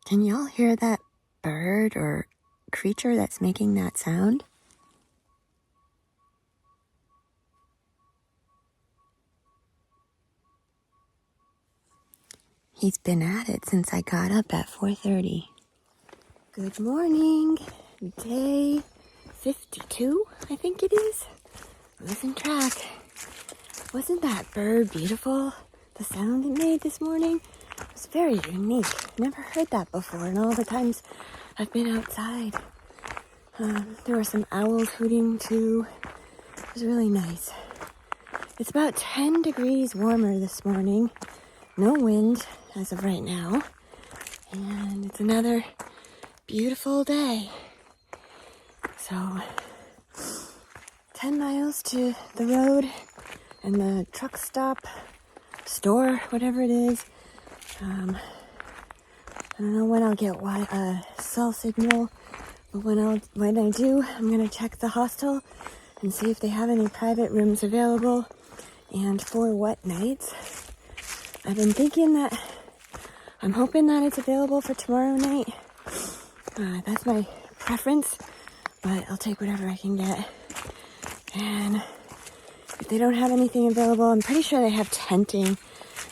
Can y'all hear that bird or creature that's making that sound? He's been at it since I got up at 4:30. Good morning. Day 52, I think it is. Losing track. Wasn't that bird beautiful? The sound it made this morning was very unique. Never heard that before in all the times I've been outside. There were some owls hooting too. It was really nice. It's about 10 degrees warmer this morning. No wind as of right now. And it's another beautiful day. So 10 miles to the road and the truck stop, store, whatever it is. I don't know when I'll get cell signal, but when I do, I'm gonna check the hostel and see if they have any private rooms available and for what nights. I've been thinking that I'm hoping that it's available for tomorrow night. That's my preference, but I'll take whatever I can get. And if they don't have anything available, I'm pretty sure they have tenting,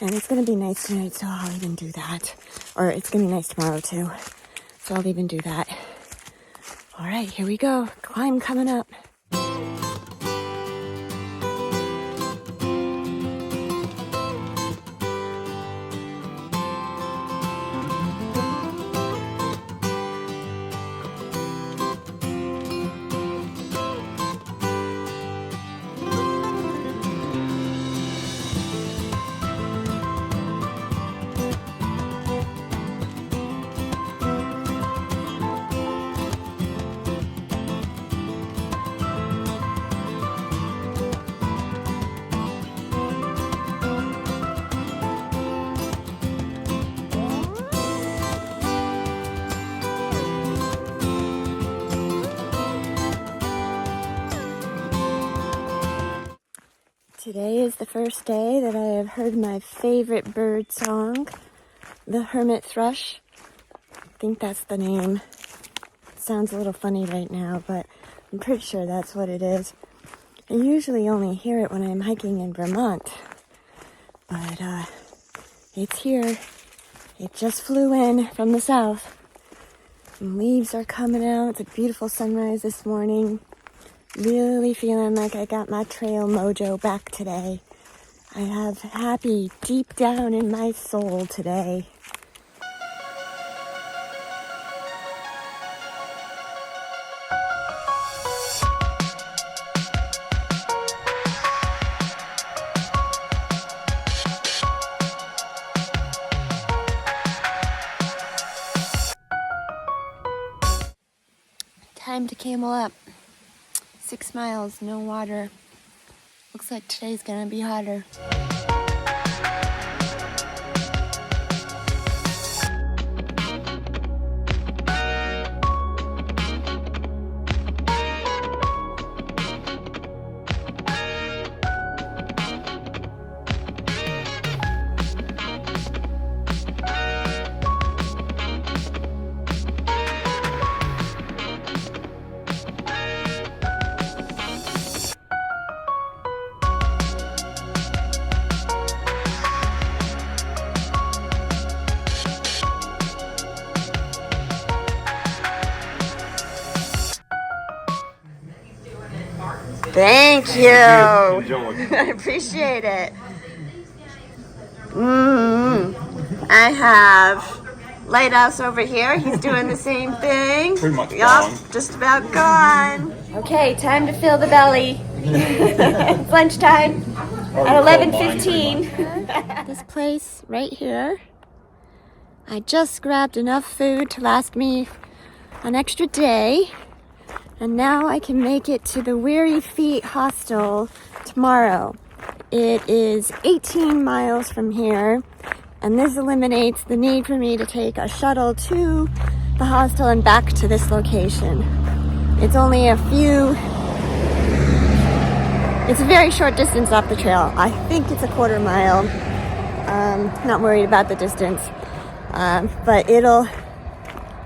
and it's going to be nice tonight, so I'll even do that. Or it's going to be nice tomorrow too, so I'll even do that. All right, here we go. Climb coming up. Today is the first day that I have heard my favorite bird song, the hermit thrush. I think that's the name. It sounds a little funny right now, but I'm pretty sure that's what it is. I usually only hear it when I'm hiking in Vermont, but it's here. It just flew in from the south. And leaves are coming out. It's a beautiful sunrise this morning. Really feeling like I got my trail mojo back today. I have happy deep down in my soul today. Time to camel up. 6 miles, no water. Looks like today's gonna be hotter. Thank you. I appreciate it. I have Lighthouse over here. He's doing the same thing. Pretty much gone. Just about gone. Okay, time to fill the belly. It's lunchtime at 11:15. This place right here, I just grabbed enough food to last me an extra day. And now I can make it to the Weary Feet Hostel tomorrow. It is 18 miles from here, and this eliminates the need for me to take a shuttle to the hostel and back to this location. It's only it's a very short distance off the trail. I think it's a quarter mile. Not worried about the distance, but it'll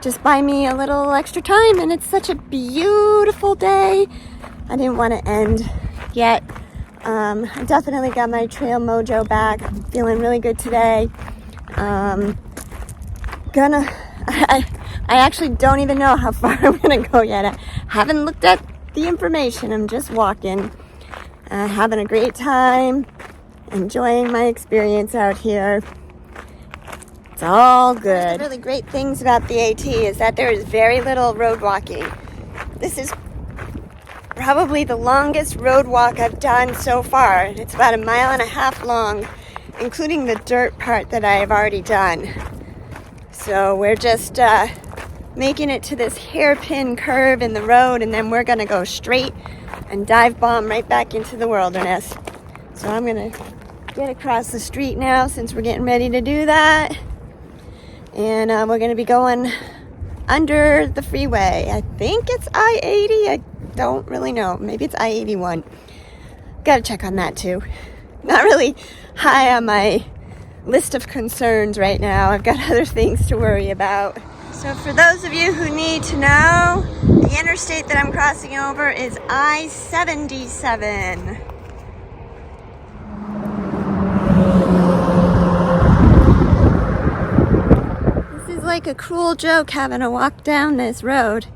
just buy me a little extra time, and it's such a beautiful day. I didn't want to end yet. I definitely got my trail mojo back. I'm feeling really good today. I actually don't even know how far I'm gonna go yet. I haven't looked at the information. I'm just walking, having a great time, enjoying my experience out here. It's all good. One of the really great things about the AT is that there is very little road walking. This is probably the longest road walk I've done so far. It's about 1.5 miles long, including the dirt part that I have already done. So we're just making it to this hairpin curve in the road, and then we're gonna go straight and dive bomb right back into the wilderness. So I'm gonna get across the street now since we're getting ready to do that. And we're gonna be going under the freeway. I think it's I-80. I don't really know. Maybe it's I-81. Gotta check on that too. Not really high on my list of concerns right now. I've got other things to worry about. So for those of you who need to know, the interstate that I'm crossing over is I-77. This is like a cruel joke having to walk down this road.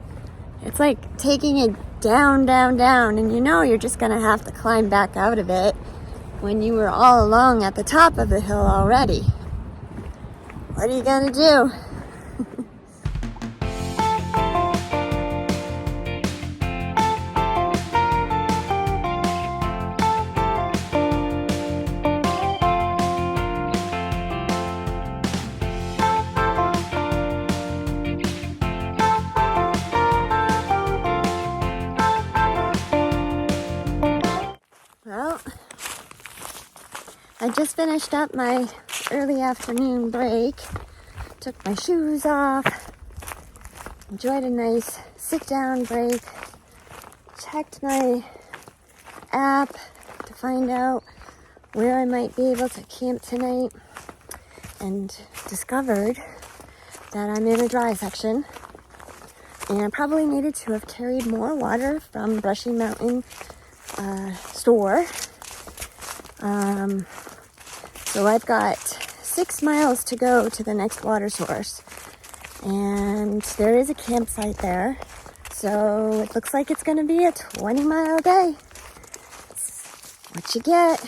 It's like taking it down, down, down, and you know you're just gonna have to climb back out of it when you were all along at the top of the hill already. What are you gonna do? Well, I just finished up my early afternoon break, took my shoes off, enjoyed a nice sit-down break, checked my app to find out where I might be able to camp tonight, and discovered that I'm in a dry section, and I probably needed to have carried more water from Brushy Mountain store. So I've got 6 miles to go to the next water source, and there is a campsite there, so it looks like it's going to be a 20-mile day. It's what you get.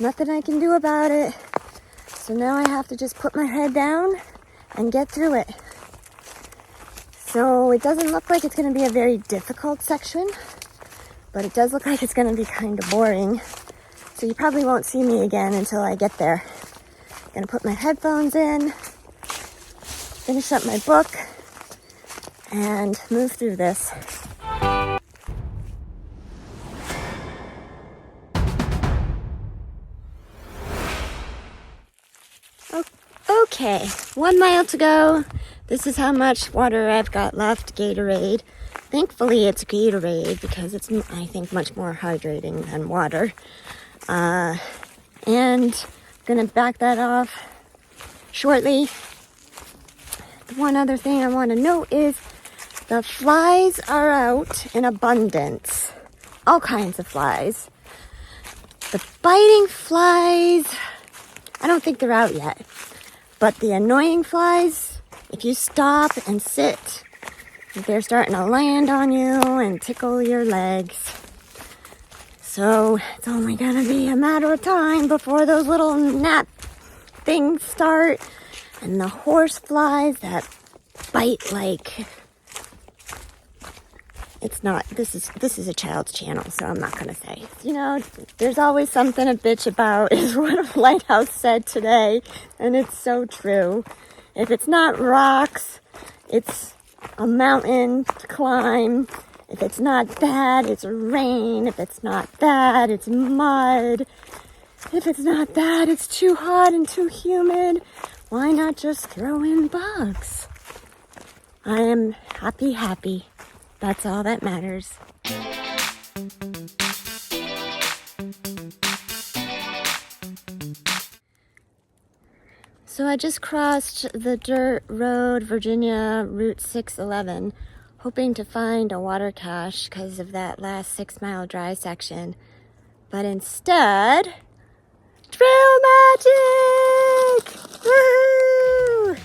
Nothing I can do about it. So now I have to just put my head down and get through it. So it doesn't look like it's going to be a very difficult section, but it does look like it's going to be kind of boring. So you probably won't see me again until I get there. I'm going to put my headphones in, finish up my book, and move through this. Okay, 1 mile to go. This is how much water I've got left, Gatorade. Thankfully, it's Gatorade because it's, I think, much more hydrating than water. And I'm gonna back that off shortly. The one other thing I want to note is the flies are out in abundance. All kinds of flies. The biting flies, I don't think they're out yet. But the annoying flies, if you stop and sit, they're starting to land on you and tickle your legs. So it's only gonna be a matter of time before those little gnat things start. And the horse flies that bite like... It's not, this is a child's channel, so I'm not gonna say. You know, there's always something to bitch about, is what Lighthouse said today, and it's so true. If it's not rocks, it's a mountain to climb. If it's not that, it's rain. If it's not that, it's mud. If it's not that, it's too hot and too humid. Why not just throw in bugs? I am happy. That's all that matters. So I just crossed the dirt road, Virginia Route 611, hoping to find a water cache because of that last 6-mile dry section. But instead, trail magic! Woohoo!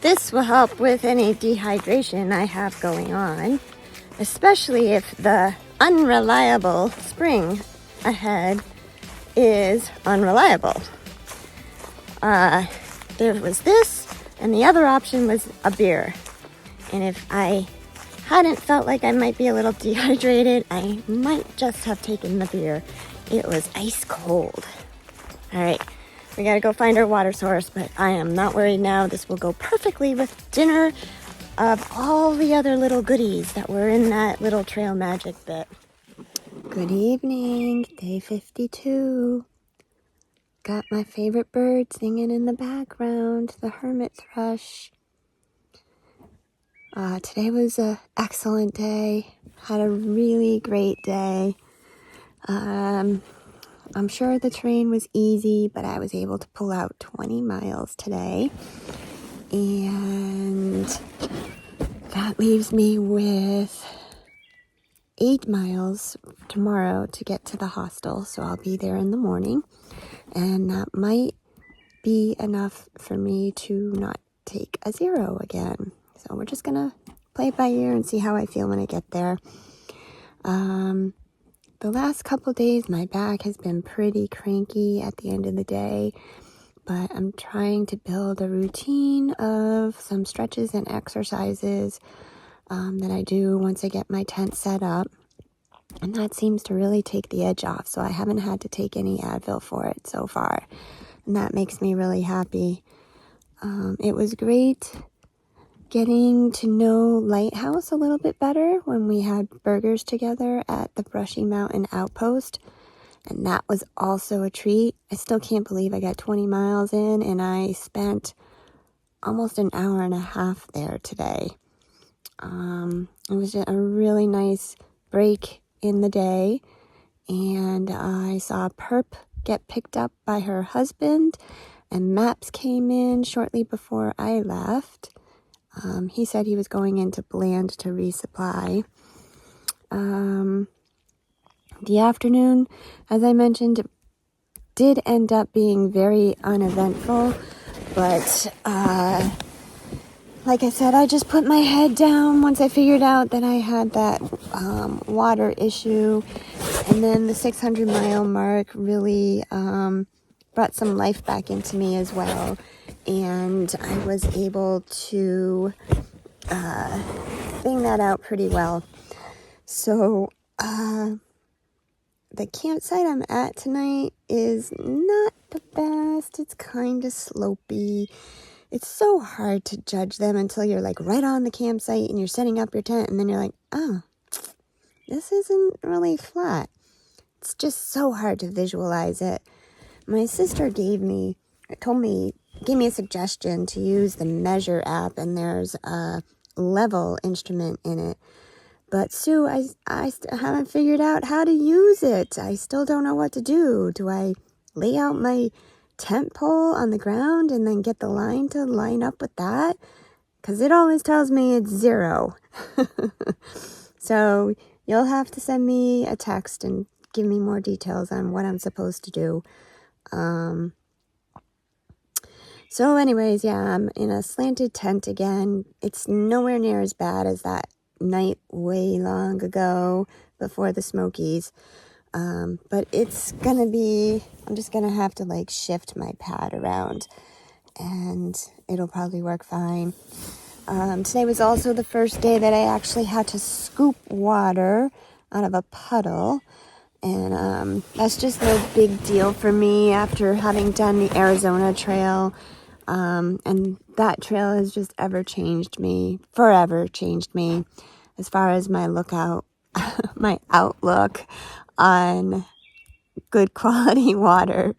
This will help with any dehydration I have going on, especially if the unreliable spring ahead is unreliable. There was this, and the other option was a beer. And if I hadn't felt like I might be a little dehydrated, I might just have taken the beer. It was ice cold. All right, we gotta go find our water source, but I am not worried now. This will go perfectly with dinner of all the other little goodies that were in that little trail magic bit. Good evening, day 52. Got my favorite bird singing in the background, the hermit thrush. Today was an excellent day. Had a really great day. I'm sure the terrain was easy, but I was able to pull out 20 miles today. And that leaves me with 8 miles tomorrow to get to the hostel. So I'll be there in the morning. And that might be enough for me to not take a 0 again. So we're just going to play it by ear and see how I feel when I get there. The last couple days, my back has been pretty cranky at the end of the day. But I'm trying to build a routine of some stretches and exercises that I do once I get my tent set up. And that seems to really take the edge off. So I haven't had to take any Advil for it so far. And that makes me really happy. It was great getting to know Lighthouse a little bit better when we had burgers together at the Brushy Mountain Outpost. And that was also a treat. I still can't believe I got 20 miles in and I spent almost an hour and a half there today. It was just a really nice break in the day, and I saw Perp get picked up by her husband, and Maps came in shortly before I left. He said he was going into Bland to resupply. The afternoon, as I mentioned, did end up being very uneventful, but like I said, I just put my head down once I figured out that I had that water issue. And then the 600-mile mark really brought some life back into me as well. And I was able to bang that out pretty well. So the campsite I'm at tonight is not the best. It's kind of slopey. It's so hard to judge them until you're like right on the campsite and you're setting up your tent, and then you're like, oh, this isn't really flat. It's just so hard to visualize it. My sister gave me a suggestion to use the Measure app, and there's a level instrument in it. But Sue, I haven't figured out how to use it. I still don't know what to do. Do I lay out my tent pole on the ground and then get the line to line up with that? Because it always tells me it's 0. So you'll have to send me a text and give me more details on what I'm supposed to do. So anyways, yeah, I'm in a slanted tent again. It's nowhere near as bad as that night way long ago before the Smokies. But it's gonna be, I'm just gonna have to like shift my pad around and it'll probably work fine. Today was also the first day that I actually had to scoop water out of a puddle. And that's just no big deal for me after having done the Arizona trail. And that trail has just forever changed me as far as my my outlook on good quality water.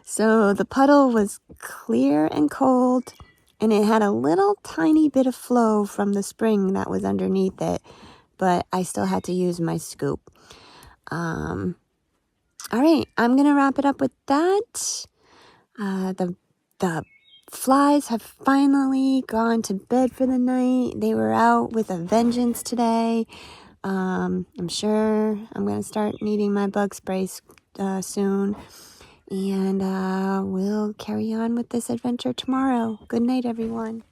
So the puddle was clear and cold, and it had a little tiny bit of flow from the spring that was underneath it, but I still had to use my scoop. All right, I'm gonna wrap it up with that. The flies have finally gone to bed for the night. They were out with a vengeance today. I'm sure I'm going to start needing my bug sprays soon. And we'll carry on with this adventure tomorrow. Good night, everyone.